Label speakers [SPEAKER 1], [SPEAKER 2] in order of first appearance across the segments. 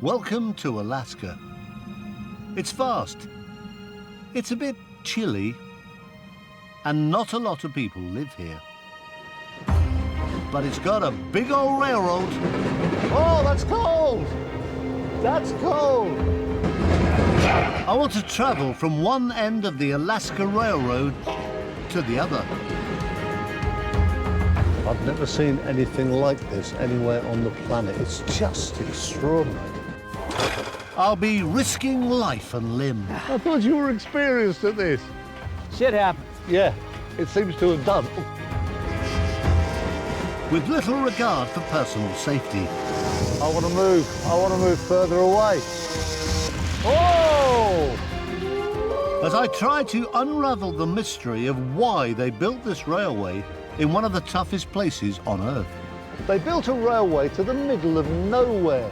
[SPEAKER 1] Welcome to Alaska. It's vast, it's a bit chilly, and not a lot of people live here. But it's got a big old railroad. Oh, that's cold! That's cold! I want to travel from one end of the Alaska Railroad to the other. I've never seen anything like this anywhere on the planet. It's just extraordinary. I'll be risking life and limb. I thought you were experienced at this.
[SPEAKER 2] Shit happens.
[SPEAKER 1] Yeah, it seems to have done. With little regard for personal safety. I want to move further away. Oh! As I try to unravel the mystery of why they built this railway in one of the toughest places on Earth. They built a railway to the middle of nowhere.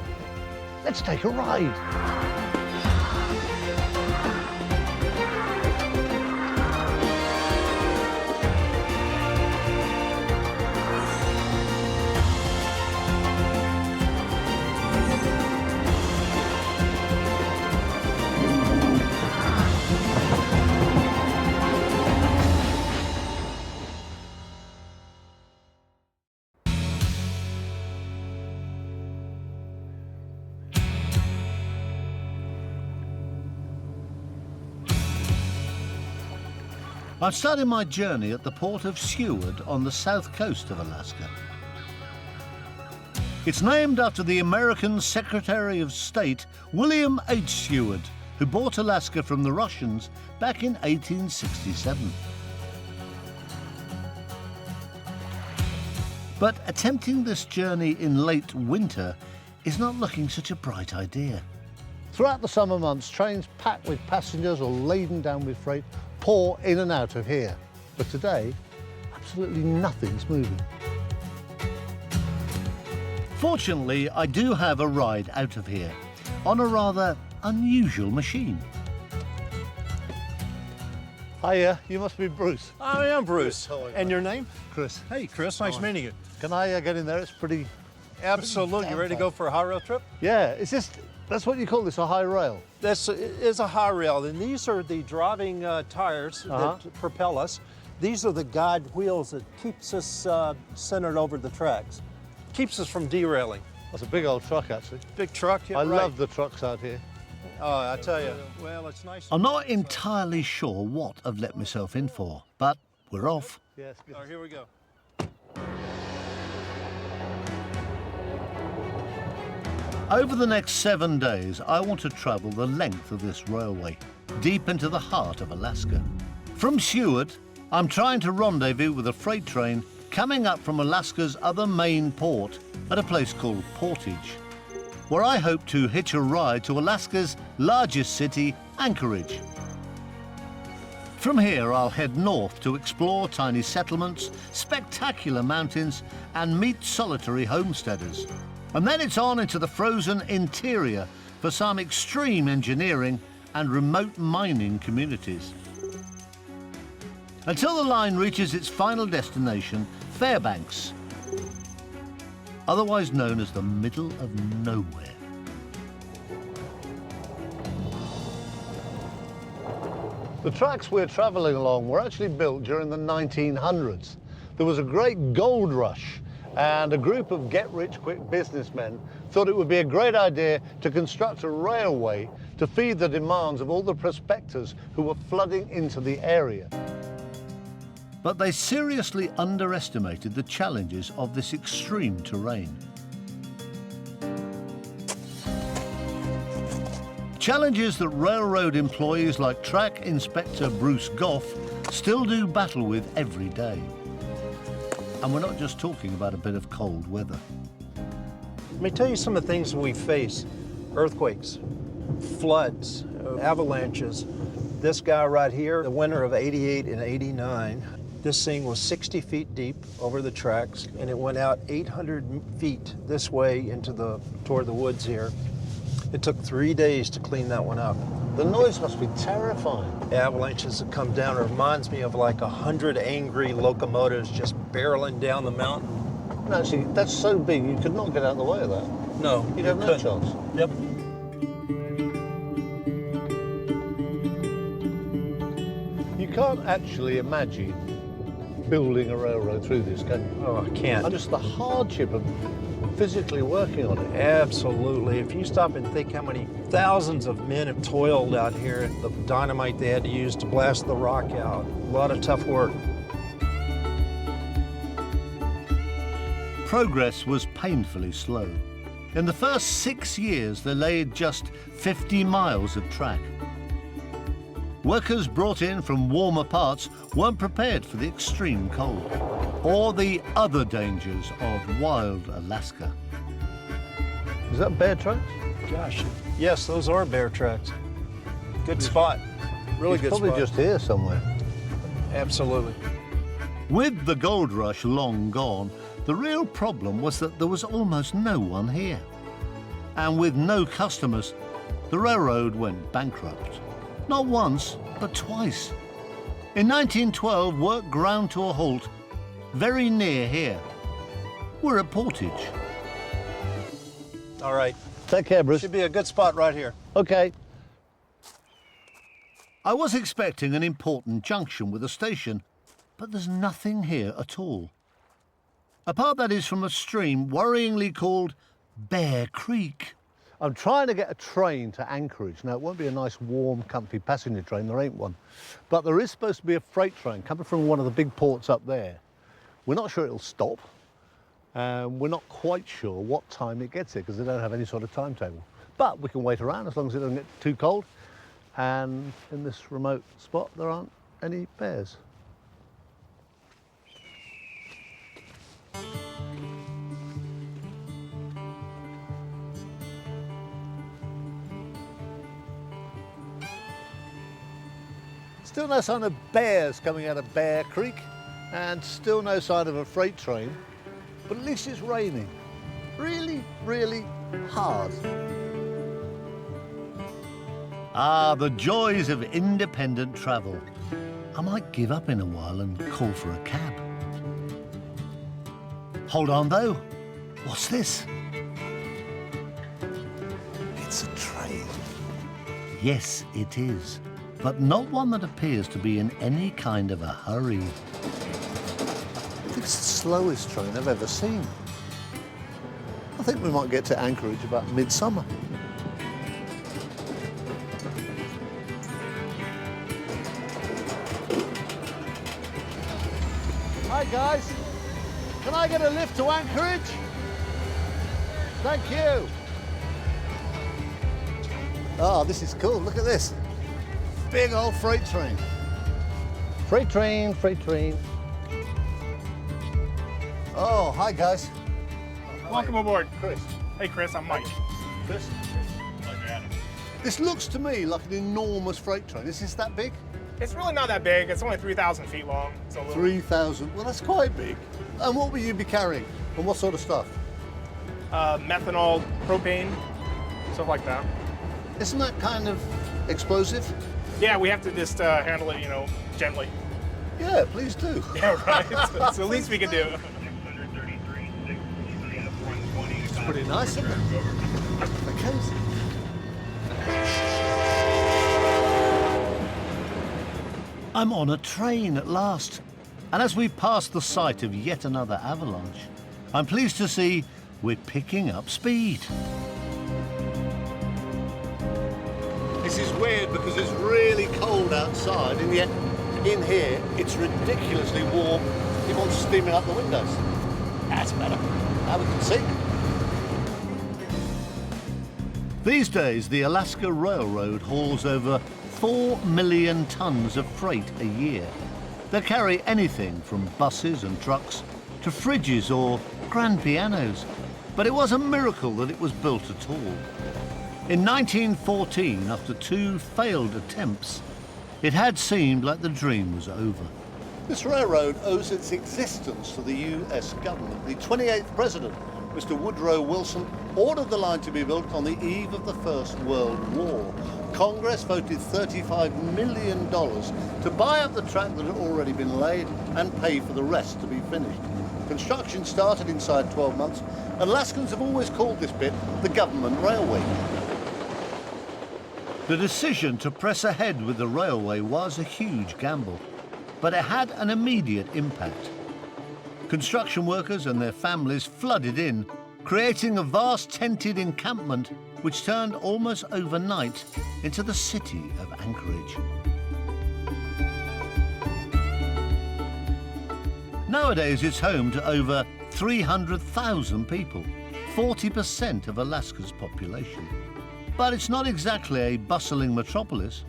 [SPEAKER 1] Let's take a ride. I've started my journey at the port of Seward on the south coast of Alaska. It's named after the American Secretary of State, William H. Seward, who bought Alaska from the Russians back in 1867. But attempting this journey in late winter is not looking such a bright idea. Throughout the summer months, trains packed with passengers or laden down with freight pour in and out of here. But today, absolutely nothing's moving. Fortunately, I do have a ride out of here on a rather unusual machine. Hiya, you must be Bruce.
[SPEAKER 3] I am Bruce. And your name?
[SPEAKER 1] Chris.
[SPEAKER 3] Hey, Chris, nice meeting you.
[SPEAKER 1] Can I get in there? It's pretty...
[SPEAKER 3] Absolutely. You ready to go for a high rail trip?
[SPEAKER 1] Yeah, that's what you call this, a high rail?
[SPEAKER 3] This is a high rail, and these are the driving tires that propel us. These are the guide wheels that keeps us centered over the tracks. Keeps us from derailing.
[SPEAKER 1] That's a big old truck, actually.
[SPEAKER 3] Big truck, yeah,
[SPEAKER 1] I love the trucks out here.
[SPEAKER 3] Oh, I tell you, well, it's nice.
[SPEAKER 1] I'm not entirely sure what I've let myself in for, but we're off.
[SPEAKER 3] Yes. All right, here we go.
[SPEAKER 1] Over the next 7 days, I want to travel the length of this railway, deep into the heart of Alaska. From Seward, I'm trying to rendezvous with a freight train coming up from Alaska's other main port at a place called Portage, where I hope to hitch a ride to Alaska's largest city, Anchorage. From here, I'll head north to explore tiny settlements, spectacular mountains, and meet solitary homesteaders. And then it's on into the frozen interior for some extreme engineering and remote mining communities. Until the line reaches its final destination, Fairbanks, otherwise known as the middle of nowhere. The tracks we're travelling along were actually built during the 1900s. There was a great gold rush, and a group of get-rich-quick businessmen thought it would be a great idea to construct a railway to feed the demands of all the prospectors who were flooding into the area. But they seriously underestimated the challenges of this extreme terrain. Challenges that railroad employees like track inspector Bruce Goff still do battle with every day. And we're not just talking about a bit of cold weather.
[SPEAKER 3] Let me tell you some of the things we face. Earthquakes, floods, avalanches. This guy right here, the winter of 88 and 89, this thing was 60 feet deep over the tracks, and it went out 800 feet this way toward the woods here. It took 3 days to clean that one up.
[SPEAKER 1] The noise must be terrifying.
[SPEAKER 3] Avalanches that come down, it reminds me of like 100 angry locomotives just barreling down the mountain.
[SPEAKER 1] Actually, that's so big you could not get out of the way of that.
[SPEAKER 3] No,
[SPEAKER 1] You'd
[SPEAKER 3] you
[SPEAKER 1] have no
[SPEAKER 3] couldn't.
[SPEAKER 1] chance.
[SPEAKER 3] Yep.
[SPEAKER 1] You can't actually imagine building a railroad through this, can you?
[SPEAKER 3] Oh, I can't.
[SPEAKER 1] And just the hardship of physically working on it.
[SPEAKER 3] Absolutely. If you stop and think how many thousands of men have toiled out here, the dynamite they had to use to blast the rock out, a lot of tough work.
[SPEAKER 1] Progress was painfully slow. In the first 6 years, they laid just 50 miles of track. Workers brought in from warmer parts weren't prepared for the extreme cold or the other dangers of wild Alaska. Is that bear tracks?
[SPEAKER 3] Gosh. Yes, those are bear tracks. Good spot. Really
[SPEAKER 1] He's
[SPEAKER 3] good
[SPEAKER 1] probably
[SPEAKER 3] spot.
[SPEAKER 1] just here somewhere.
[SPEAKER 3] Absolutely.
[SPEAKER 1] With the gold rush long gone, the real problem was that there was almost no one here. And with no customers, the railroad went bankrupt. Not once, but twice. In 1912, work ground to a halt very near here. We're at Portage.
[SPEAKER 3] All right.
[SPEAKER 1] Take care, Bruce.
[SPEAKER 3] Should be a good spot right here.
[SPEAKER 1] Okay. I was expecting an important junction with a station, but there's nothing here at all. Apart, that is, from a stream worryingly called Bear Creek. I'm trying to get a train to Anchorage. Now, it won't be a nice, warm, comfy passenger train. There ain't one. But there is supposed to be a freight train coming from one of the big ports up there. We're not sure it'll stop. We're not quite sure what time it gets here because they don't have any sort of timetable. But we can wait around as long as it doesn't get too cold. And in this remote spot, there aren't any bears. Still no sign of bears coming out of Bear Creek, and still no sign of a freight train, but at least it's raining. Really, really hard. Ah, the joys of independent travel. I might give up in a while and call for a cab. Hold on though. What's this? It's a train. Yes, it is. But not one that appears to be in any kind of a hurry. It's the slowest train I've ever seen. I think we might get to Anchorage about midsummer. Hi guys, can I get a lift to Anchorage? Thank you. Oh, this is cool, look at this. Big old freight train. Freight train, freight train. Oh, hi guys.
[SPEAKER 2] Welcome aboard.
[SPEAKER 1] Chris.
[SPEAKER 2] Hey Chris, I'm Mike.
[SPEAKER 1] Chris. This looks to me like an enormous freight train. Is this that big?
[SPEAKER 2] It's really not that big. It's only 3,000 feet long. It's a little...
[SPEAKER 1] 3,000, well that's quite big. And what will you be carrying? And what sort of stuff?
[SPEAKER 2] Methanol, propane, stuff like that.
[SPEAKER 1] Isn't that kind of explosive?
[SPEAKER 2] Yeah, we have to just handle it, gently.
[SPEAKER 1] Yeah, please do.
[SPEAKER 2] Yeah, right. It's the least we can do.
[SPEAKER 1] It's pretty nice, isn't it? Okay. I'm on a train at last. And as we pass the site of yet another avalanche, I'm pleased to see we're picking up speed. This is weird because it's really cold outside, and yet in here it's ridiculously warm. It wants steaming up the windows. That's better. Now we can see. These days, the Alaska Railroad hauls over 4 million tons of freight a year. They carry anything from buses and trucks to fridges or grand pianos. But it was a miracle that it was built at all. In 1914, after 2 failed attempts, it had seemed like the dream was over. This railroad owes its existence to the US government. The 28th president, Mr. Woodrow Wilson, ordered the line to be built on the eve of the First World War. Congress voted $35 million to buy up the track that had already been laid and pay for the rest to be finished. Construction started inside 12 months, and Alaskans have always called this bit the government railway. The decision to press ahead with the railway was a huge gamble, but it had an immediate impact. Construction workers and their families flooded in, creating a vast tented encampment which turned almost overnight into the city of Anchorage. Nowadays it's home to over 300,000 people, 40% of Alaska's population. But it's not exactly a bustling metropolis.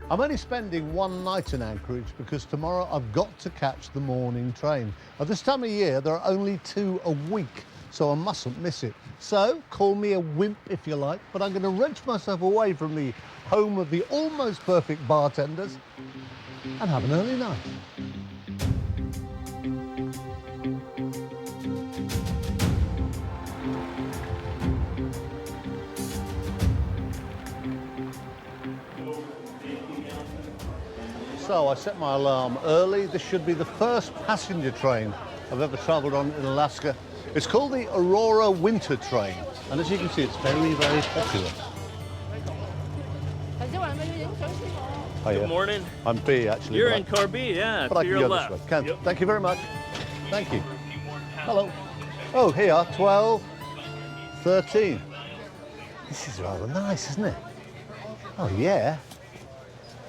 [SPEAKER 1] I'm only spending one night in Anchorage because tomorrow I've got to catch the morning train. At this time of year, there are only 2 a week, so I mustn't miss it. So, call me a wimp if you like, but I'm going to wrench myself away from the home of the almost perfect bartenders and have an early night. So I set my alarm early. This should be the first passenger train I've ever travelled on in Alaska. It's called the Aurora Winter Train, and as you can see, it's very, very popular.
[SPEAKER 4] Good morning.
[SPEAKER 1] I'm B, actually.
[SPEAKER 4] You're in car B, yeah,
[SPEAKER 1] but I
[SPEAKER 4] to
[SPEAKER 1] can
[SPEAKER 4] your
[SPEAKER 1] go
[SPEAKER 4] left.
[SPEAKER 1] this way. Can.
[SPEAKER 4] Yep.
[SPEAKER 1] Thank you very much. Thank you. Hello. Oh, here, 12, 13. This is rather nice, isn't it? Oh, yeah.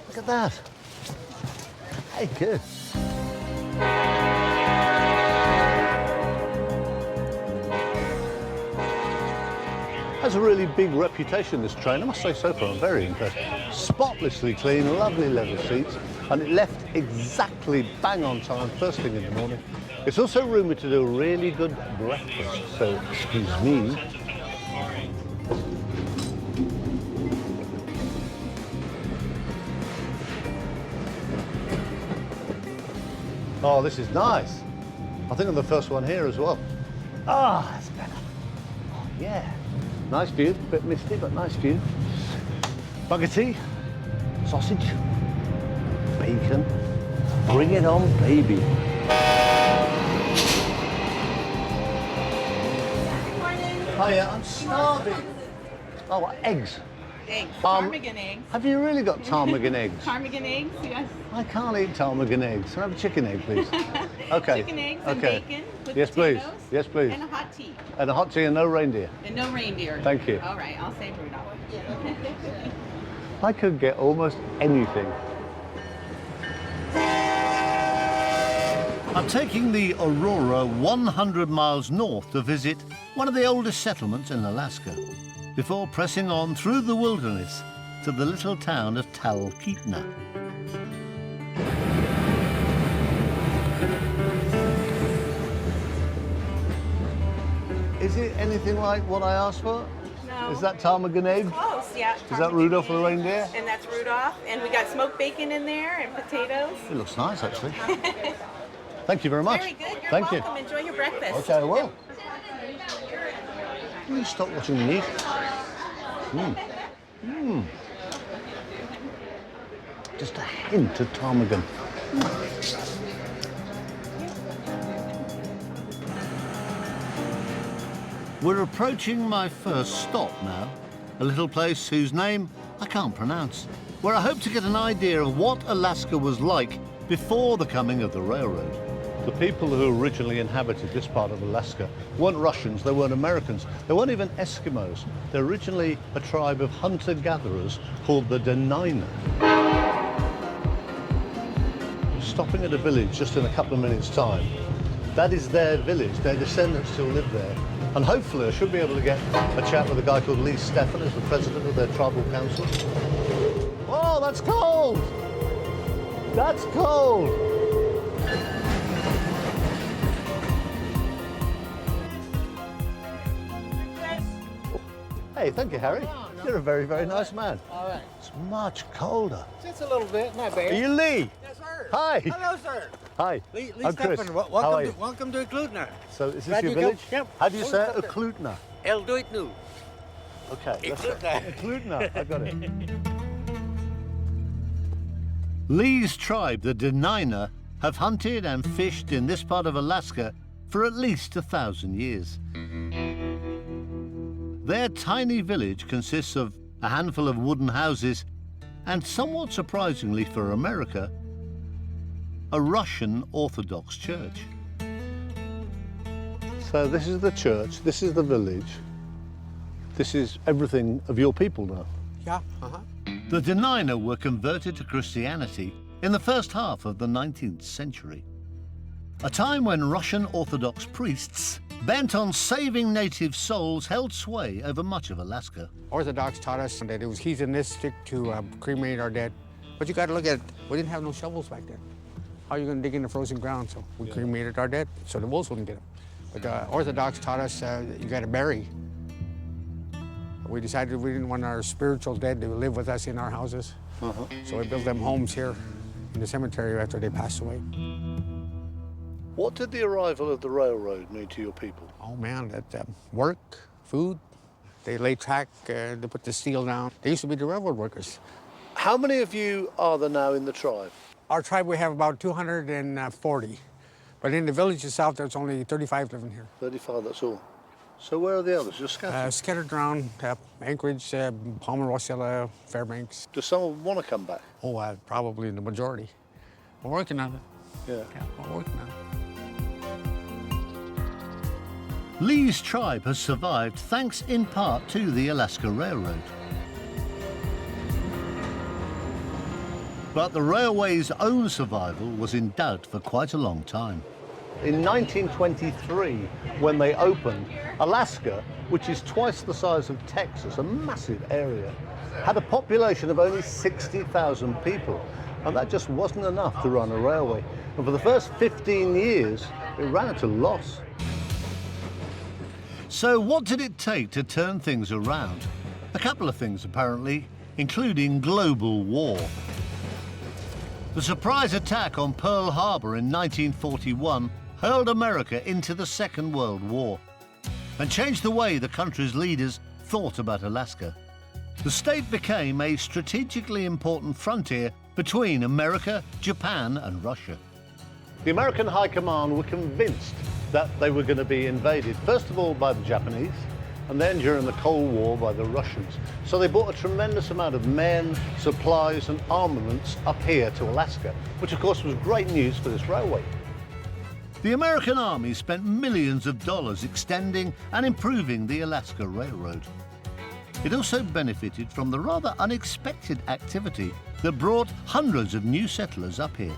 [SPEAKER 1] Look at that. Hey, good. Has a really big reputation, this train. I must say so far, I'm very impressed. Spotlessly clean, lovely leather seats, and it left exactly bang on time, first thing in the morning. It's also rumoured to do a really good breakfast, so excuse me. Oh, this is nice. I think I'm the first one here as well. Ah, that's better. Oh, yeah. Nice view, bit misty, but nice view. Bugger tea, sausage, bacon. Bring it on, baby.
[SPEAKER 5] Good morning.
[SPEAKER 1] Hiya, I'm starving. Oh, what, eggs?
[SPEAKER 5] Eggs. Ptarmigan eggs.
[SPEAKER 1] Have you really got ptarmigan eggs?
[SPEAKER 5] Ptarmigan eggs, yes.
[SPEAKER 1] I can't eat ptarmigan eggs. Can I have a chicken egg, please? Okay.
[SPEAKER 5] Chicken eggs and
[SPEAKER 1] Okay.
[SPEAKER 5] bacon with
[SPEAKER 1] Yes, please.
[SPEAKER 5] potatoes.
[SPEAKER 1] Yes, please.
[SPEAKER 5] And a hot tea.
[SPEAKER 1] And a hot tea and no reindeer.
[SPEAKER 5] And no reindeer.
[SPEAKER 1] Thank you.
[SPEAKER 5] All right, I'll save Rudolph.
[SPEAKER 1] I could get almost anything. I'm taking the Aurora 100 miles north to visit one of the oldest settlements in Alaska, before pressing on through the wilderness to the little town of Talkeetna. Is it anything like what I asked for?
[SPEAKER 5] No.
[SPEAKER 1] Is that ptarmigan egg?
[SPEAKER 5] Close, yeah.
[SPEAKER 1] Is that Rudolph the reindeer?
[SPEAKER 5] And that's Rudolph. And we got smoked bacon in there and potatoes.
[SPEAKER 1] It looks nice, actually. Thank you very much.
[SPEAKER 5] Very good. You're
[SPEAKER 1] Thank
[SPEAKER 5] welcome. Enjoy your breakfast.
[SPEAKER 1] Okay, I will. Let me stop watching the news. Just a hint of ptarmigan. We're approaching my first stop now, a little place whose name I can't pronounce, where I hope to get an idea of what Alaska was like before the coming of the railroad. The people who originally inhabited this part of Alaska weren't Russians, they weren't Americans, they weren't even Eskimos. They're originally a tribe of hunter-gatherers called the Nenana. Stopping at a village just in a couple of minutes' time. That is their village, their descendants still live there. And hopefully I should be able to get a chat with a guy called Lee Stephan, who's the president of their tribal council. Oh, that's cold! That's cold! Hey, thank you, Harry. You're a very, very nice man.
[SPEAKER 6] All right.
[SPEAKER 1] It's much colder.
[SPEAKER 6] Just a little bit, not bad.
[SPEAKER 1] Are you Lee?
[SPEAKER 6] Yes, sir.
[SPEAKER 1] Hi.
[SPEAKER 6] Hello, sir.
[SPEAKER 1] Hi.
[SPEAKER 6] Lee
[SPEAKER 1] I'm Chris.
[SPEAKER 6] Stephan.
[SPEAKER 1] How are you?
[SPEAKER 6] Welcome to Talkeetna.
[SPEAKER 1] So is this
[SPEAKER 6] Glad
[SPEAKER 1] your
[SPEAKER 6] you come.
[SPEAKER 1] village?
[SPEAKER 6] Yep.
[SPEAKER 1] How do you say it?
[SPEAKER 6] Welcome.
[SPEAKER 1] Talkeetna.
[SPEAKER 6] El Duitnu.
[SPEAKER 1] Okay.
[SPEAKER 6] Talkeetna.
[SPEAKER 1] Talkeetna. I got it. Lee's tribe, the Dena'ina, have hunted and fished in this part of Alaska for at least 1,000 years. Their tiny village consists of a handful of wooden houses and, somewhat surprisingly for America, a Russian Orthodox church. So this is the church, this is the village, this is everything of your people now.
[SPEAKER 6] Yeah,
[SPEAKER 1] The Nenana were converted to Christianity in the first half of the 19th century, a time when Russian Orthodox priests bent on saving native souls held sway over much of Alaska.
[SPEAKER 6] Orthodox taught us that it was heathenistic to cremate our dead. But you got to look at it. We didn't have no shovels back then. How are you going to dig in the frozen ground? So we cremated our dead so the wolves wouldn't get them. But the Orthodox taught us you got to bury. We decided we didn't want our spiritual dead to live with us in our houses. So we built them homes here in the cemetery after they passed away.
[SPEAKER 1] What did the arrival of the railroad mean to your people?
[SPEAKER 6] Oh man, that work, food. They lay track, they put the steel down. They used to be the railroad workers.
[SPEAKER 1] How many of you are there now in the tribe?
[SPEAKER 6] Our tribe, we have about 240. But in the village itself, there's only 35 living here.
[SPEAKER 1] 35, that's all. So where are the others? Just scattered?
[SPEAKER 6] Scattered around Anchorage, Palmer, Wasilla, Fairbanks.
[SPEAKER 1] Does someone want to come back?
[SPEAKER 6] Oh, probably the majority. We're working on it.
[SPEAKER 1] Yeah.
[SPEAKER 6] We're working on it.
[SPEAKER 1] Lee's tribe has survived thanks in part to the Alaska Railroad. But the railway's own survival was in doubt for quite a long time. In 1923, when they opened, Alaska, which is twice the size of Texas, a massive area, had a population of only 60,000 people. And that just wasn't enough to run a railway. And for the first 15 years, it ran at a loss. So what did it take to turn things around? A couple of things, apparently, including global war. The surprise attack on Pearl Harbor in 1941 hurled America into the Second World War and changed the way the country's leaders thought about Alaska. The state became a strategically important frontier between America, Japan, and Russia. The American High Command were convinced that they were going to be invaded, first of all by the Japanese, and then during the Cold War by the Russians. So they brought a tremendous amount of men, supplies, and armaments up here to Alaska, which of course was great news for this railway. The American Army spent millions of dollars extending and improving the Alaska Railroad. It also benefited from the rather unexpected activity that brought hundreds of new settlers up here.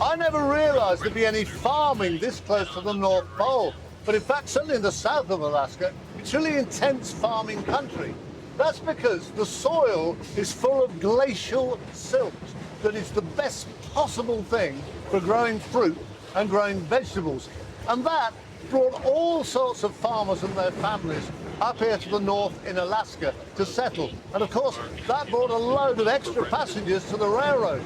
[SPEAKER 1] I never realized there'd be any farming this close to the North Pole. But in fact, certainly in the south of Alaska, it's really intense farming country. That's because the soil is full of glacial silt that is the best possible thing for growing fruit and growing vegetables. And that brought all sorts of farmers and their families up here to the north in Alaska to settle. And of course, that brought a load of extra passengers to the railroad.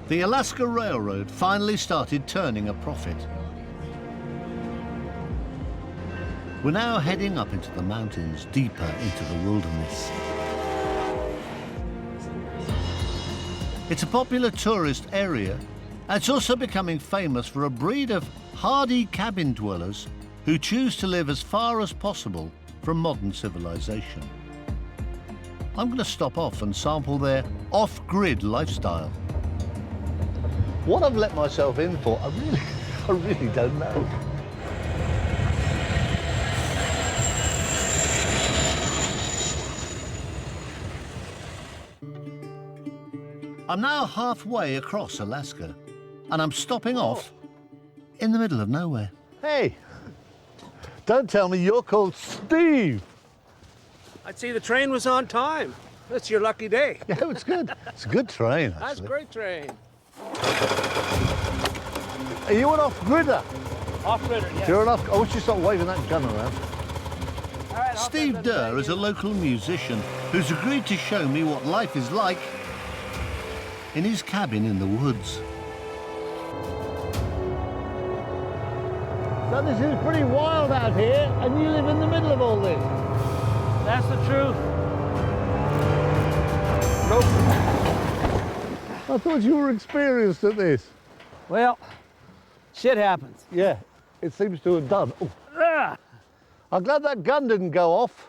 [SPEAKER 1] The Alaska Railroad finally started turning a profit. We're now heading up into the mountains, deeper into the wilderness. It's a popular tourist area, and it's also becoming famous for a breed of hardy cabin dwellers who choose to live as far as possible from modern civilization. I'm going to stop off and sample their off-grid lifestyle. What I've let myself in for, I really don't know. I'm now halfway across Alaska, and I'm stopping off in the middle of nowhere. Hey, don't tell me you're called Steve.
[SPEAKER 7] I'd say the train was on time. That's your lucky day.
[SPEAKER 1] Yeah, it's good. It's a good train, actually.
[SPEAKER 7] That's a great train.
[SPEAKER 1] Are you an off-gridder?
[SPEAKER 7] Off-gridder, yes.
[SPEAKER 1] You're an off... I wish you stopped waving that gun around.
[SPEAKER 7] All right,
[SPEAKER 1] Steve Durr is a local musician who's agreed to show me what life is like in his cabin in the woods. So this is pretty wild out here, and you live in the middle of all this.
[SPEAKER 7] That's the truth.
[SPEAKER 1] I thought you were experienced at this.
[SPEAKER 7] Well, Shit happens.
[SPEAKER 1] Yeah, it seems to have done. Oh.
[SPEAKER 7] Ah,
[SPEAKER 1] I'm glad that gun didn't go off.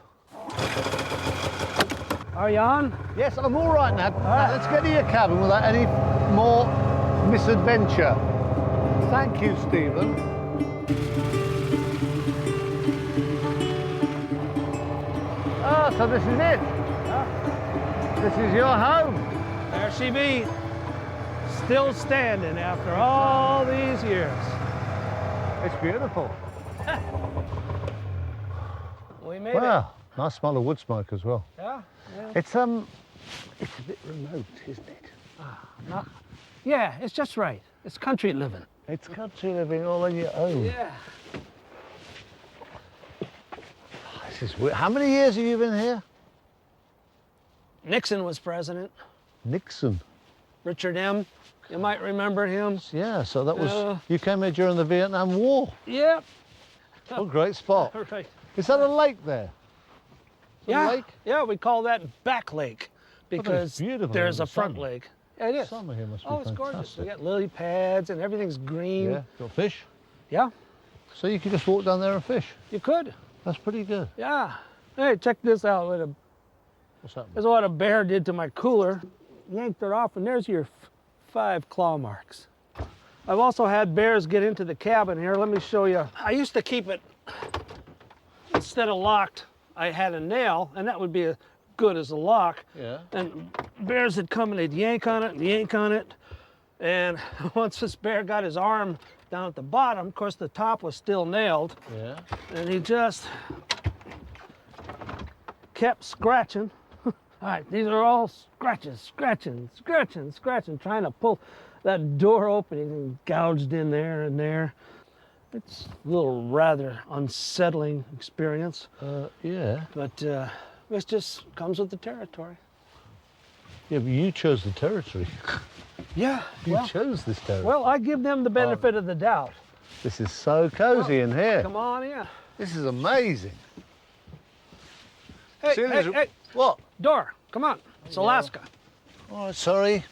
[SPEAKER 7] are you on?
[SPEAKER 1] Yes, I'm all right now. Now, let's get to your cabin without any more misadventure. Thank you, Stephen. Ah, so this is it. This is your home.
[SPEAKER 7] There she be. Still standing after all these years.
[SPEAKER 1] It's beautiful.
[SPEAKER 7] We made
[SPEAKER 1] Wow, nice smell of wood smoke as well.
[SPEAKER 7] it. Yeah?
[SPEAKER 1] It's a bit remote, isn't it?
[SPEAKER 7] Yeah, it's just right. It's country living.
[SPEAKER 1] It's country living all on your own.
[SPEAKER 7] Yeah.
[SPEAKER 1] This is weird. How many years have you been here?
[SPEAKER 7] Nixon was president.
[SPEAKER 1] Nixon.
[SPEAKER 7] Richard M. You might remember him.
[SPEAKER 1] Yeah, so that was, you came here during the Vietnam War.
[SPEAKER 7] Yep.
[SPEAKER 1] Oh, great spot.
[SPEAKER 7] All right.
[SPEAKER 1] Is that a lake there? Is that
[SPEAKER 7] Yeah.
[SPEAKER 1] a lake?
[SPEAKER 7] Yeah, we call that back lake because
[SPEAKER 1] beautiful
[SPEAKER 7] there's
[SPEAKER 1] in
[SPEAKER 7] a
[SPEAKER 1] the
[SPEAKER 7] front
[SPEAKER 1] summer.
[SPEAKER 7] lake. Yeah, it is.
[SPEAKER 1] Summer here must be
[SPEAKER 7] Oh, it's
[SPEAKER 1] fantastic.
[SPEAKER 7] gorgeous. We got lily pads and everything's green.
[SPEAKER 1] Yeah, got fish.
[SPEAKER 7] Yeah,
[SPEAKER 1] So you could just walk down there and fish.
[SPEAKER 7] you could.
[SPEAKER 1] That's pretty good.
[SPEAKER 7] Yeah. Hey, check this out.
[SPEAKER 1] What's that?
[SPEAKER 7] This is what a bear did to my cooler. Yanked it off, and there's your 5 claw marks. I've also had bears get into the cabin here. Let me show you. I used to keep it, instead of locked, I had a nail, and that would be as good as a lock.
[SPEAKER 1] Yeah.
[SPEAKER 7] And bears would come and they'd yank on it and yank on it. And once this bear got his arm down at the bottom, of course the top was still nailed,
[SPEAKER 1] Yeah.
[SPEAKER 7] and he just kept scratching. All right, these are all scratches, scratching, trying to pull that door open. He gouged in there and there. It's a little rather unsettling experience,
[SPEAKER 1] Yeah.
[SPEAKER 7] but it just comes with the territory.
[SPEAKER 1] Yeah, but you chose the territory.
[SPEAKER 7] Yeah,
[SPEAKER 1] You chose this territory.
[SPEAKER 7] well, I give them the benefit of the doubt.
[SPEAKER 1] This is so cozy in here.
[SPEAKER 7] Come on in.
[SPEAKER 1] This is amazing.
[SPEAKER 7] Hey,
[SPEAKER 1] See,
[SPEAKER 7] hey,
[SPEAKER 1] there's-
[SPEAKER 7] hey,
[SPEAKER 1] What?
[SPEAKER 7] door, come on. It's Alaska.
[SPEAKER 1] Oh, sorry.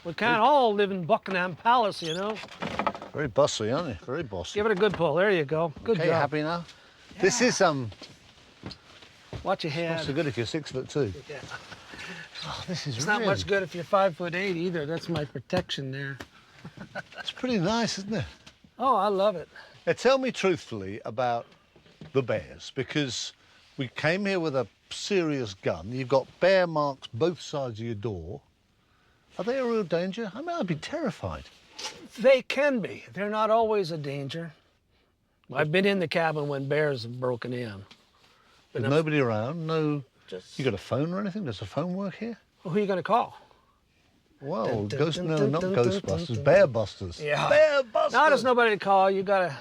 [SPEAKER 7] We can't all live in Buckingham Palace, you know.
[SPEAKER 1] Very bossy, aren't you? Very bossy.
[SPEAKER 7] Give it a good pull. There you go. Good
[SPEAKER 1] Okay,
[SPEAKER 7] job.
[SPEAKER 1] happy now? This is
[SPEAKER 7] Watch your
[SPEAKER 1] not
[SPEAKER 7] head.
[SPEAKER 1] so good if you're 6'2".
[SPEAKER 7] Yeah.
[SPEAKER 1] Oh, this is
[SPEAKER 7] It's
[SPEAKER 1] really,
[SPEAKER 7] not much good if you're 5'8" either. That's my protection there.
[SPEAKER 1] It's pretty nice, isn't it?
[SPEAKER 7] Oh, I love it.
[SPEAKER 1] Now, tell me truthfully about the bears, because we came here with a serious gun. You've got bear marks both sides of your door. Are they a real danger? I mean, I'd be terrified.
[SPEAKER 7] They can be. They're not always a danger. I've been in the cabin when bears have broken in.
[SPEAKER 1] With nobody around, no.
[SPEAKER 7] Just,
[SPEAKER 1] You got a phone or anything? Does a phone work here?
[SPEAKER 7] who are you going to call?
[SPEAKER 1] Well,
[SPEAKER 7] Dun, dun,
[SPEAKER 1] ghost,
[SPEAKER 7] dun,
[SPEAKER 1] no,
[SPEAKER 7] dun,
[SPEAKER 1] not
[SPEAKER 7] dun, dun,
[SPEAKER 1] Ghostbusters,
[SPEAKER 7] dun, dun.
[SPEAKER 1] Bear Busters.
[SPEAKER 7] Yeah.
[SPEAKER 1] Bear Busters.
[SPEAKER 7] No, there's nobody to call. You gotta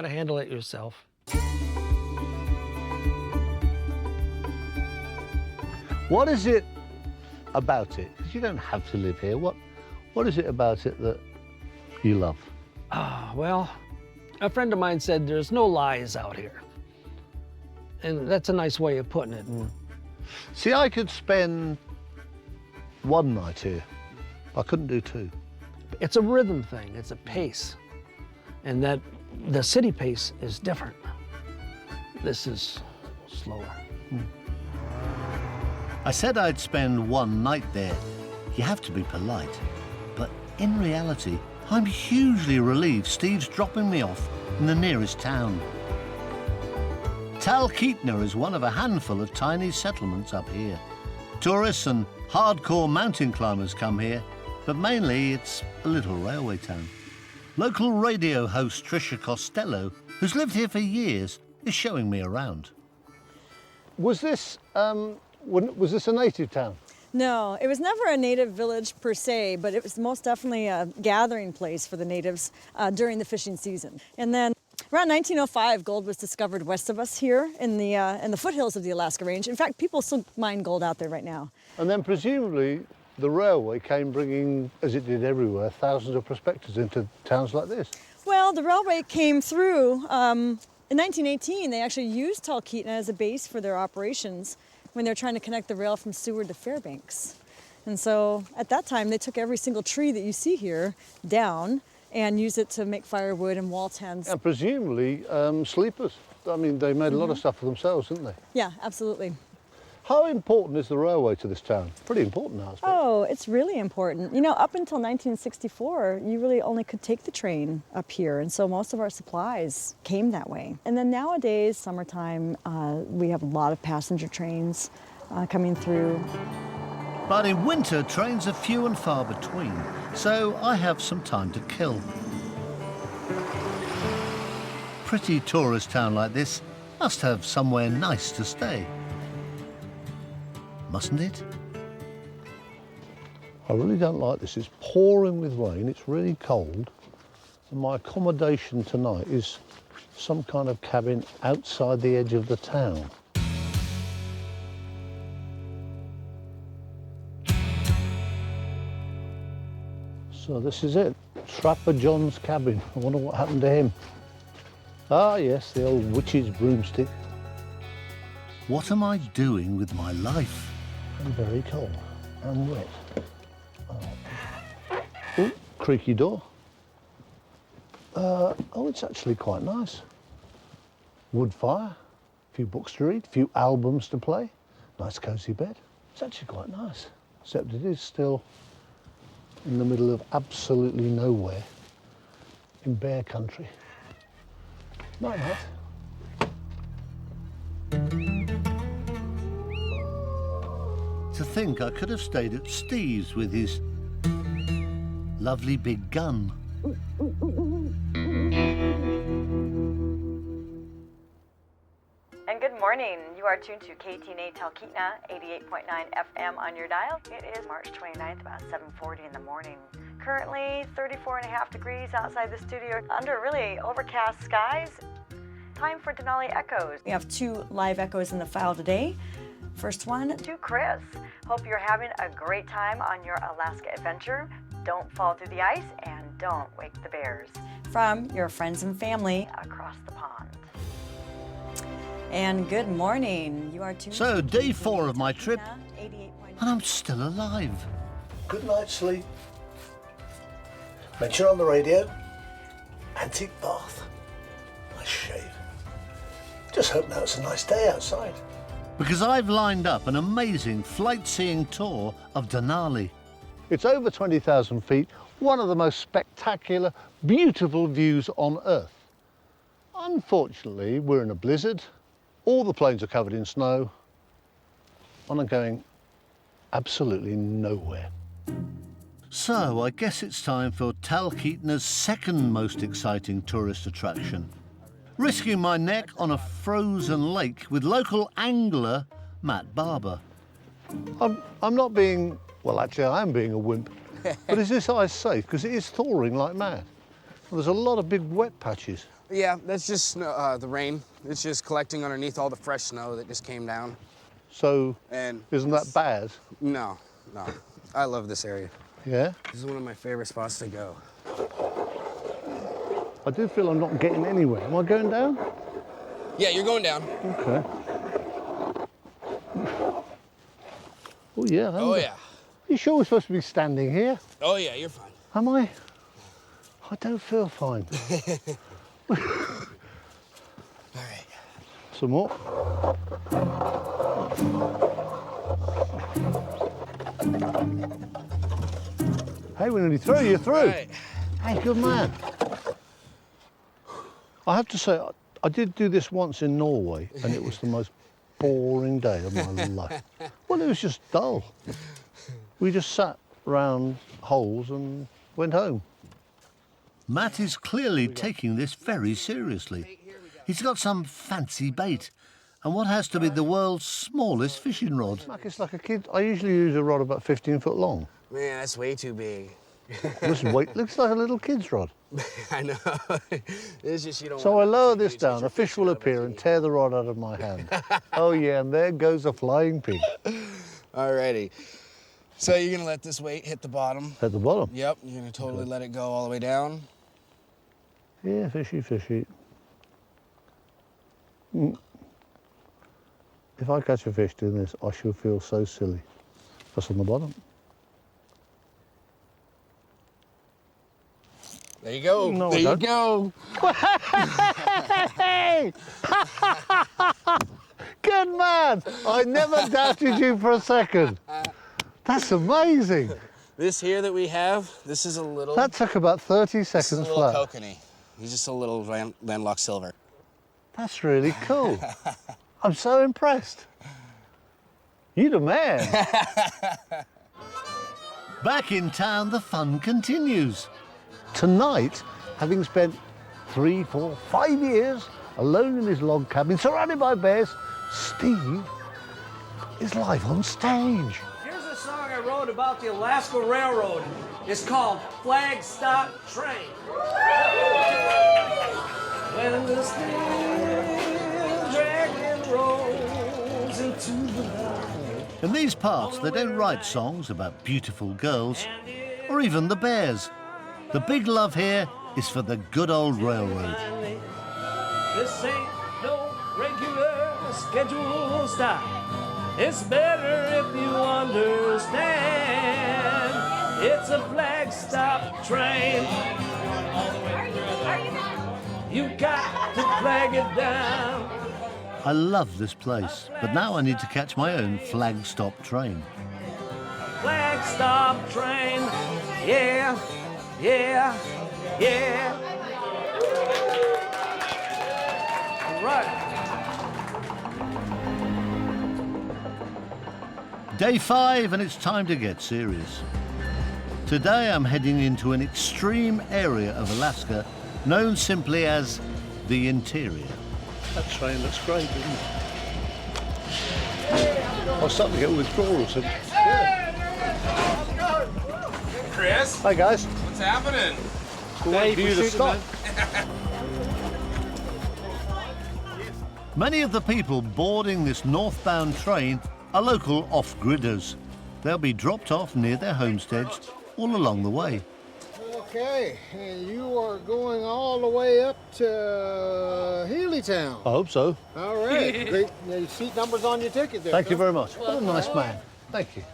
[SPEAKER 7] handle it yourself.
[SPEAKER 1] What is it about it? 'Cause you don't have to live here. What is it about it that you love?
[SPEAKER 7] Well, a friend of mine said there's no lies out here. And that's a nice way of putting it.
[SPEAKER 1] See, I could spend one night here. I couldn't do 2.
[SPEAKER 7] It's a rhythm thing, it's a pace. And that the city pace is different. This is slower.
[SPEAKER 1] I said I'd spend one night there. You have to be polite. But in reality, I'm hugely relieved Steve's dropping me off in the nearest town. Talkeetna is one of a handful of tiny settlements up here. Tourists and hardcore mountain climbers come here, but mainly it's a little railway town. Local radio host Trisha Costello, who's lived here for years, is showing me around. Was this a native town?
[SPEAKER 8] No, it was never a native village per se, but it was most definitely a gathering place for the natives during the fishing season. And then around 1905, gold was discovered west of us here in the foothills of the Alaska Range. In fact, people still mine gold out there right now. And then presumably the railway came bringing, as it did everywhere, thousands of prospectors into towns like this. Well, the railway came through. In 1918, they actually used Talkeetna as a base for their operations when they're trying to connect the rail from Seward to Fairbanks. And so at that time, they took every single tree that you see here down and use it to make firewood and wall tents.
[SPEAKER 1] And presumably sleepers. I mean, they made a lot of stuff for themselves, didn't they?
[SPEAKER 8] Yeah, absolutely.
[SPEAKER 1] How important is the railway to this town? Pretty important now, I suppose.
[SPEAKER 8] Oh, it's really important. You know, up until 1964, you really only could take the train up here, and so most of our supplies came that way. And then nowadays, summertime, we have a lot of passenger trains coming through.
[SPEAKER 1] But in winter, trains are few and far between, so I have some time to kill. Pretty tourist town like this must have somewhere nice to stay. Mustn't it? I really don't like this. It's pouring with rain, it's really cold, and my accommodation tonight is some kind of cabin outside the edge of the town. So this is it, Trapper John's cabin. I wonder what happened to him. Ah yes, the old witch's broomstick. What am I doing with my life? I'm very cold and wet. Oh, creaky door. Oh, it's actually quite nice. Wood fire, a few books to read, a few albums to play. Nice cosy bed. It's actually quite nice, except it is still in the middle of absolutely nowhere in bear country. Night night. To think I could have stayed at Steve's with his lovely big gun.
[SPEAKER 9] And good morning. You are tuned to KTNA Talkeetna, 88.9 FM on your dial. It is March 29th, about 7:40 in the morning. Currently 34.5 degrees outside the studio under really overcast skies. Time for Denali Echoes.
[SPEAKER 8] We have 2 live echoes in the file today. First one
[SPEAKER 9] To Chris. Hope you're having a great time on your Alaska adventure. Don't fall through the ice and don't wake the bears.
[SPEAKER 8] from your friends and family.
[SPEAKER 9] Across the pond.
[SPEAKER 8] And good morning. You are tuned
[SPEAKER 1] So,
[SPEAKER 8] to
[SPEAKER 1] day
[SPEAKER 8] KTNA
[SPEAKER 1] 4 of my trip,
[SPEAKER 8] Talkeetna, 88.9.
[SPEAKER 1] and I'm still alive.
[SPEAKER 10] Good night's sleep. Make sure on the radio. Antique bath. Nice shave. Just hope now it's a nice day outside.
[SPEAKER 1] Because I've lined up an amazing flight-seeing tour of Denali. It's over 20,000 feet, one of the most spectacular, beautiful views on Earth. Unfortunately, we're in a blizzard, all the planes are covered in snow, and I'm going absolutely nowhere. So I guess it's time for Talkeetna's second most exciting tourist attraction. Risking my neck on a frozen lake with local angler Matt Barber. I'm not being, well actually I am being a wimp, but is this ice safe? Because it is thawing like mad. Well, there's a lot of big wet patches.
[SPEAKER 11] Yeah, that's just the rain. It's just collecting underneath all the fresh snow that just came down.
[SPEAKER 1] So,
[SPEAKER 11] And
[SPEAKER 1] isn't that bad?
[SPEAKER 11] No. I love this area.
[SPEAKER 1] Yeah?
[SPEAKER 11] This is one of my favorite spots to go.
[SPEAKER 1] I do feel I'm not getting anywhere. Am I going down?
[SPEAKER 11] Yeah, you're going down.
[SPEAKER 1] Okay. Oh yeah.
[SPEAKER 11] Oh, yeah.
[SPEAKER 1] You sure we're supposed to be standing here?
[SPEAKER 11] Oh, yeah, you're fine.
[SPEAKER 1] Am I? I don't feel fine.
[SPEAKER 11] All right.
[SPEAKER 1] Some more. Hey, we're nearly through. You're through.
[SPEAKER 11] Right.
[SPEAKER 1] Hey, good man. I have to say, I did do this once in Norway, and it was the most boring day of my life. Well, it was just dull. We just sat round holes and went home. Matt is clearly taking this very seriously. He's got some fancy bait, and what has to be the world's smallest fishing rod. It's like a kid. I usually use a rod about 15 foot long.
[SPEAKER 11] Man, that's way too big.
[SPEAKER 1] This weight looks like a little kid's rod.
[SPEAKER 11] I know. It's just you don't
[SPEAKER 1] So I
[SPEAKER 11] want
[SPEAKER 1] lower
[SPEAKER 11] to
[SPEAKER 1] this
[SPEAKER 11] use
[SPEAKER 1] down,
[SPEAKER 11] your
[SPEAKER 1] a fish will
[SPEAKER 11] fishing rod
[SPEAKER 1] appear
[SPEAKER 11] like
[SPEAKER 1] and
[SPEAKER 11] you
[SPEAKER 1] tear the rod out of my hand. Oh yeah, and there goes a flying pig.
[SPEAKER 11] Alrighty. So you're gonna let this weight hit the bottom.
[SPEAKER 1] At the bottom.
[SPEAKER 11] Yep, you're gonna totally let it go all the way down.
[SPEAKER 1] Yeah, fishy, fishy. If I catch a fish doing this, I shall feel so silly. That's on the bottom.
[SPEAKER 11] There you go.
[SPEAKER 3] No,
[SPEAKER 11] there you go.
[SPEAKER 3] Hey! Good man! I never doubted you for a second. That's amazing.
[SPEAKER 11] This here that we have, this is a little...
[SPEAKER 3] That took about 30
[SPEAKER 11] This
[SPEAKER 3] seconds
[SPEAKER 11] is a little
[SPEAKER 3] flat.
[SPEAKER 11] kokanee. He's just a little landlocked silver.
[SPEAKER 3] That's really cool. I'm so impressed. You're the man.
[SPEAKER 1] Back in town, the fun continues.
[SPEAKER 3] Tonight, having spent 3, 4, 5 years alone in his log cabin, surrounded by bears, Steve is live on stage.
[SPEAKER 7] Here's a song I wrote about the Alaska Railroad. It's called Flag Stop Train. When the steel dragon rolls into the night.
[SPEAKER 1] In these parts, they don't write songs about beautiful girls or even the bears. The big love here is for the good old railroad.
[SPEAKER 7] This ain't no regular scheduled stop. It's better if you understand. It's a flag stop train. You got to flag it down.
[SPEAKER 1] I love this place, but now I need to catch my own flag stop train.
[SPEAKER 7] Flag stop train. Yeah, yeah, yeah. Right.
[SPEAKER 1] Day 5, and it's time to get serious. Today I'm heading into an extreme area of Alaska known simply as the interior.
[SPEAKER 3] That train looks great, doesn't it? I'm starting to get withdrawals.
[SPEAKER 11] Chris?
[SPEAKER 3] Hi, guys.
[SPEAKER 11] What's happening?
[SPEAKER 3] Wait for you to stop.
[SPEAKER 1] Many of the people boarding this northbound train are local off-gridders. They'll be dropped off near their homesteads all along the way.
[SPEAKER 12] Okay, and you are going all the way up to Healytown.
[SPEAKER 3] I hope so.
[SPEAKER 12] All right, great. Your seat number's on your ticket there.
[SPEAKER 3] Thank you very much. What a nice man. Thank you.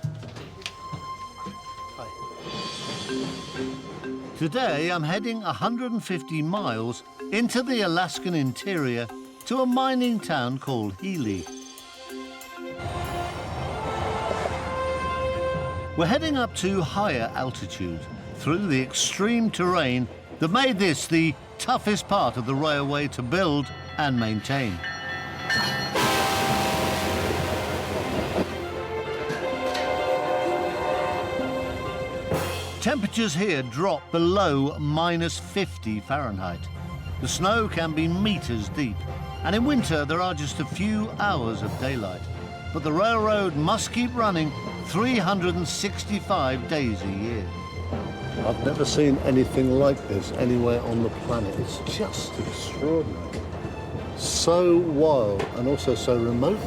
[SPEAKER 1] Today I'm heading 150 miles into the Alaskan interior to a mining town called Healy. We're heading up to higher altitude through the extreme terrain that made this the toughest part of the railway to build and maintain. Temperatures here drop below -50 Fahrenheit. The snow can be meters deep, and in winter there are just a few hours of daylight. But the railroad must keep running 365 days a year.
[SPEAKER 3] I've never seen anything like this anywhere on the planet. It's just extraordinary. So wild and also so remote.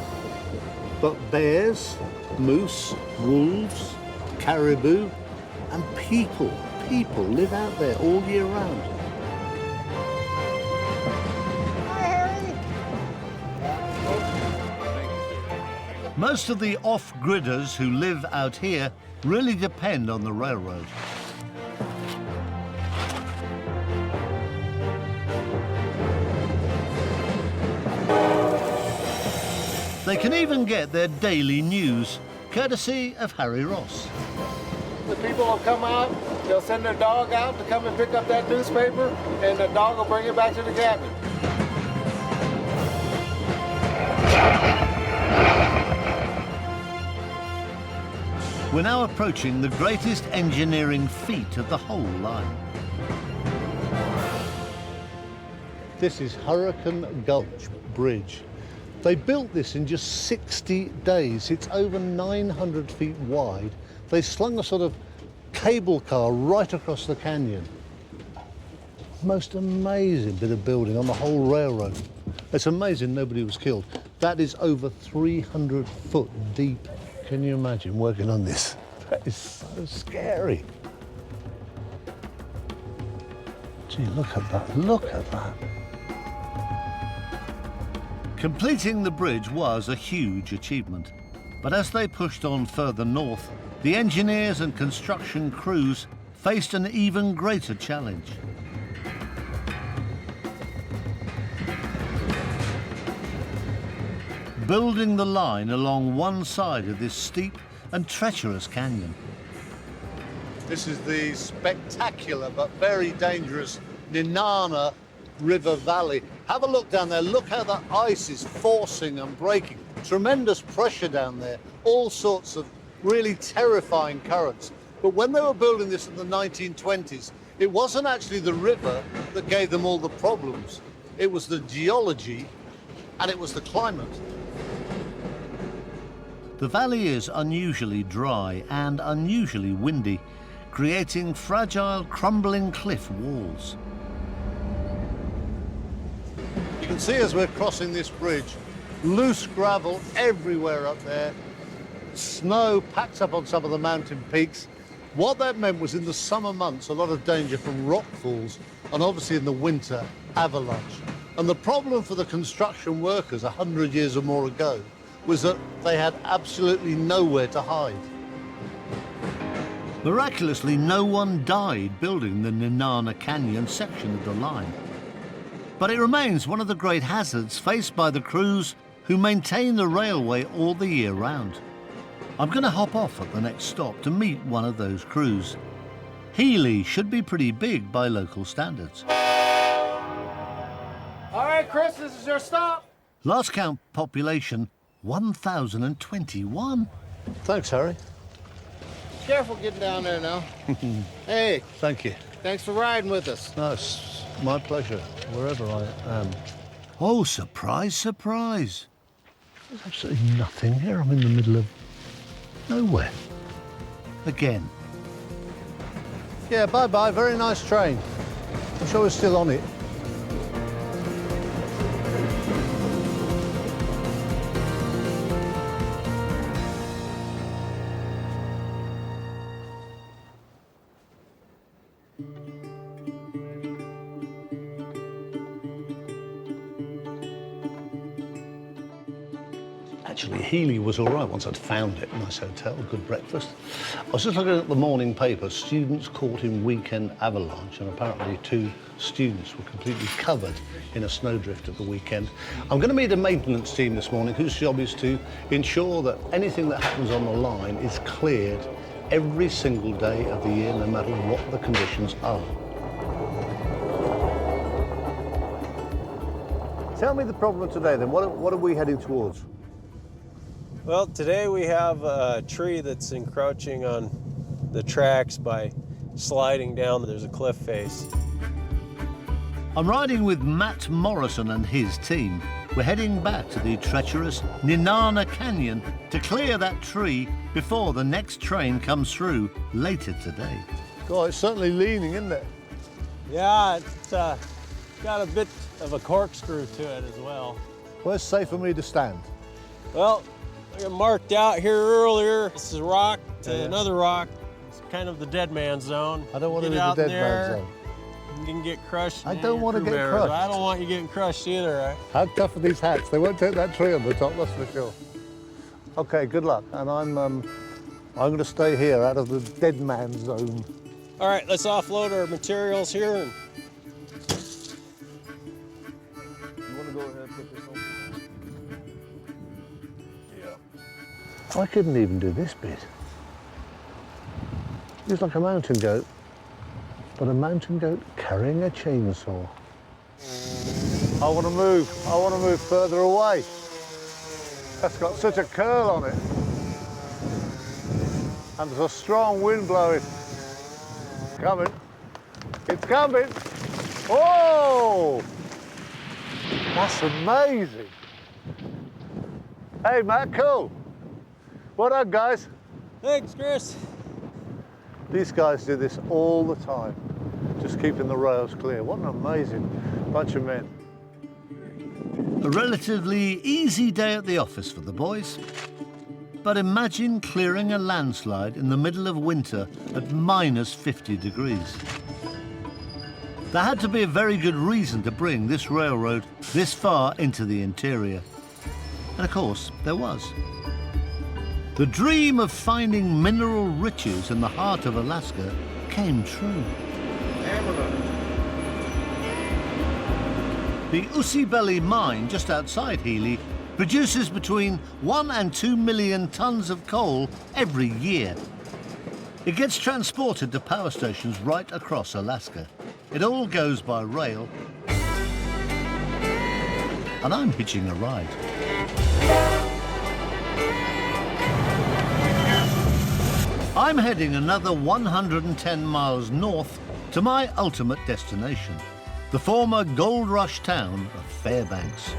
[SPEAKER 3] But bears, moose, wolves, caribou, and people live out there all year round.
[SPEAKER 1] Most of the off-gridders who live out here really depend on the railroad. They can even get their daily news, courtesy of Harry Ross.
[SPEAKER 12] The people will come out, they'll send their dog out to come and pick up that newspaper, and the dog will bring it back to the cabin.
[SPEAKER 1] We're now approaching the greatest engineering feat of the whole line.
[SPEAKER 3] This is Hurricane Gulch Bridge. They built this in just 60 days. It's over 900 feet wide. They slung a sort of cable car right across the canyon. Most amazing bit of building on the whole railroad. It's amazing nobody was killed. That is over 300 foot deep. Can you imagine working on this? That is so scary. Gee, look at that, look at that.
[SPEAKER 1] Completing the bridge was a huge achievement, but as they pushed on further north, the engineers and construction crews faced an even greater challenge. building the line along one side of this steep and treacherous canyon.
[SPEAKER 13] This is the spectacular but very dangerous Nenana River Valley. Have a look down there. Look how the ice is forcing and breaking. Tremendous pressure down there. All sorts of really terrifying currents. But when they were building this in the 1920s, it wasn't actually the river that gave them all the problems. It was the geology and it was the climate.
[SPEAKER 1] The valley is unusually dry and unusually windy, creating fragile, crumbling cliff walls.
[SPEAKER 13] You can see as we're crossing this bridge, loose gravel everywhere up there, snow packed up on some of the mountain peaks. What that meant was in the summer months, a lot of danger from rockfalls, and obviously in the winter, avalanche. And the problem for the construction workers 100 years or more ago was that they had absolutely nowhere to hide.
[SPEAKER 1] Miraculously, no one died building the Nenana Canyon section of the line. But it remains one of the great hazards faced by the crews who maintain the railway all the year round. I'm going to hop off at the next stop to meet one of those crews. Healy should be pretty big by local standards.
[SPEAKER 12] All right, Chris, this is your stop.
[SPEAKER 1] Last count population, 1,021.
[SPEAKER 13] Thanks, Harry.
[SPEAKER 12] Careful getting down there now. Hey.
[SPEAKER 13] Thank you.
[SPEAKER 12] Thanks for riding with us.
[SPEAKER 13] No, it's my pleasure, wherever I am.
[SPEAKER 1] Oh, surprise, surprise.
[SPEAKER 13] There's absolutely nothing here. I'm in the middle of nowhere.
[SPEAKER 1] Again.
[SPEAKER 13] Yeah, bye-bye. Very nice train. I'm sure we're still on it. Actually, Healy was all right once I'd found it. Nice hotel, good breakfast. I was just looking at the morning paper, students caught in weekend avalanche, and apparently 2 students were completely covered in a snowdrift at the weekend. I'm going to meet a maintenance team this morning whose job is to ensure that anything that happens on the line is cleared every single day of the year, no matter what the conditions are. Tell me the problem today then. What are we heading towards?
[SPEAKER 14] Well, today we have a tree that's encroaching on the tracks by sliding down. There's a cliff face.
[SPEAKER 1] I'm riding with Matt Morrison and his team. We're heading back to the treacherous Nenana Canyon to clear that tree before the next train comes through later today.
[SPEAKER 13] God, it's certainly leaning, isn't it?
[SPEAKER 14] Yeah, it's got a bit of a corkscrew to it as well.
[SPEAKER 13] Where's safe for me to stand?
[SPEAKER 14] Well, I got marked out here earlier. This is a rock to another rock. It's kind of the dead man zone.
[SPEAKER 13] I don't want to be the dead man zone.
[SPEAKER 14] You can get crushed.
[SPEAKER 13] I don't want to get crushed.
[SPEAKER 14] I don't want you getting crushed either, right?
[SPEAKER 13] How tough are these hats? They won't take that tree on the top, that's for sure. Okay, good luck. And I'm going to stay here out of the dead man zone.
[SPEAKER 14] All right, let's offload our materials here. And...
[SPEAKER 13] You want to go ahead and put this on? I couldn't even do this bit. It's like a mountain goat, but a mountain goat carrying a chainsaw. I want to move. I want to move further away. That's got such a curl on it. And there's a strong wind blowing. Coming. It's coming. Oh! That's amazing. Hey, Matt, cool. What up, guys?
[SPEAKER 14] Thanks, Chris.
[SPEAKER 13] These guys do this all the time, just keeping the rails clear. What an amazing bunch of men.
[SPEAKER 1] A relatively easy day at the office for the boys. But imagine clearing a landslide in the middle of winter at -50 degrees. There had to be a very good reason to bring this railroad this far into the interior. And of course, there was. The dream of finding mineral riches in the heart of Alaska came true. The Usibeli mine just outside Healy produces between 1 and 2 million tons of coal every year. It gets transported to power stations right across Alaska. It all goes by rail, and I'm hitching a ride. I'm heading another 110 miles north to my ultimate destination, the former gold rush town of Fairbanks.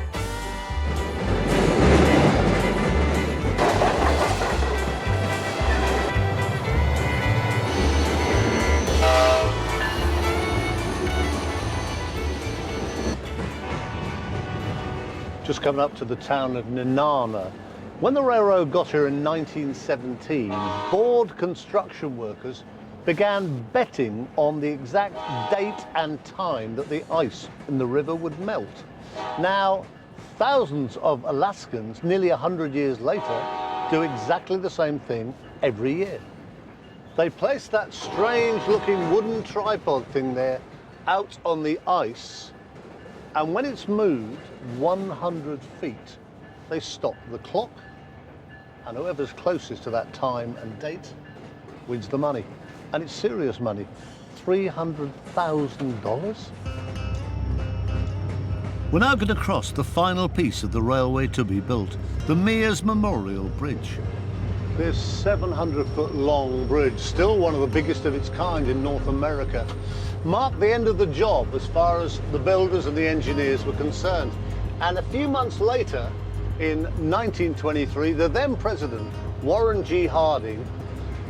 [SPEAKER 13] Just coming up to the town of Nenana. When the railroad got here in 1917, bored construction workers began betting on the exact date and time that the ice in the river would melt. Now, thousands of Alaskans, nearly 100 years later, do exactly the same thing every year. They place that strange-looking wooden tripod thing there out on the ice, and when it's moved 100 feet, they stop the clock, and whoever's closest to that time and date wins the money. And it's serious money, $300,000.
[SPEAKER 1] We're now going to cross the final piece of the railway to be built, the Mears Memorial Bridge.
[SPEAKER 13] This 700-foot long bridge, still one of the biggest of its kind in North America, marked the end of the job as far as the builders and the engineers were concerned. And a few months later, in 1923, the then president, Warren G. Harding,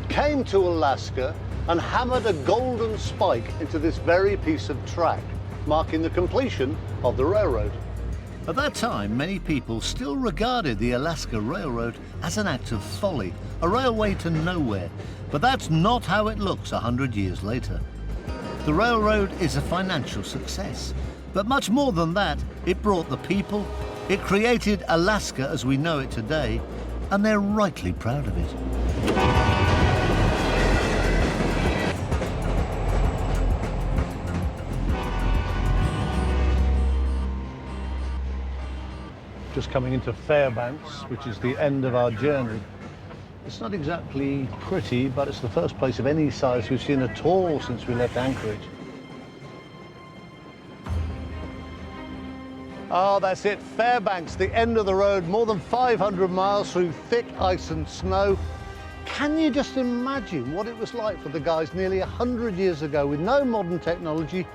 [SPEAKER 13] came to Alaska and hammered a golden spike into this very piece of track, marking the completion of the railroad.
[SPEAKER 1] At that time, many people still regarded the Alaska Railroad as an act of folly, a railway to nowhere. But that's not how it looks 100 years later. The railroad is a financial success. But much more than that, it brought the people, it created Alaska as we know it today, and they're rightly proud of it.
[SPEAKER 13] Just coming into Fairbanks, which is the end of our journey. It's not exactly pretty, but it's the first place of any size we've seen at all since we left Anchorage. Oh, that's it, Fairbanks, the end of the road, more than 500 miles through thick ice and snow. Can you just imagine what it was like for the guys nearly 100 years ago with no modern technology,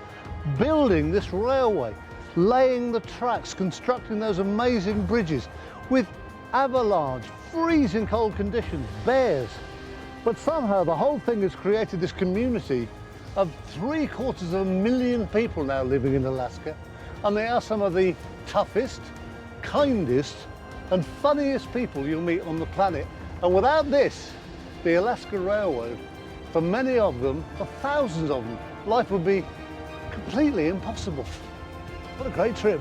[SPEAKER 13] building this railway, laying the tracks, constructing those amazing bridges with avalanche, freezing cold conditions, bears. But somehow the whole thing has created this community of 750,000 people now living in Alaska. And they are some of the toughest, kindest, and funniest people you'll meet on the planet. And without this, the Alaska Railroad, for many of them, for thousands of them, life would be completely impossible. What a great trip.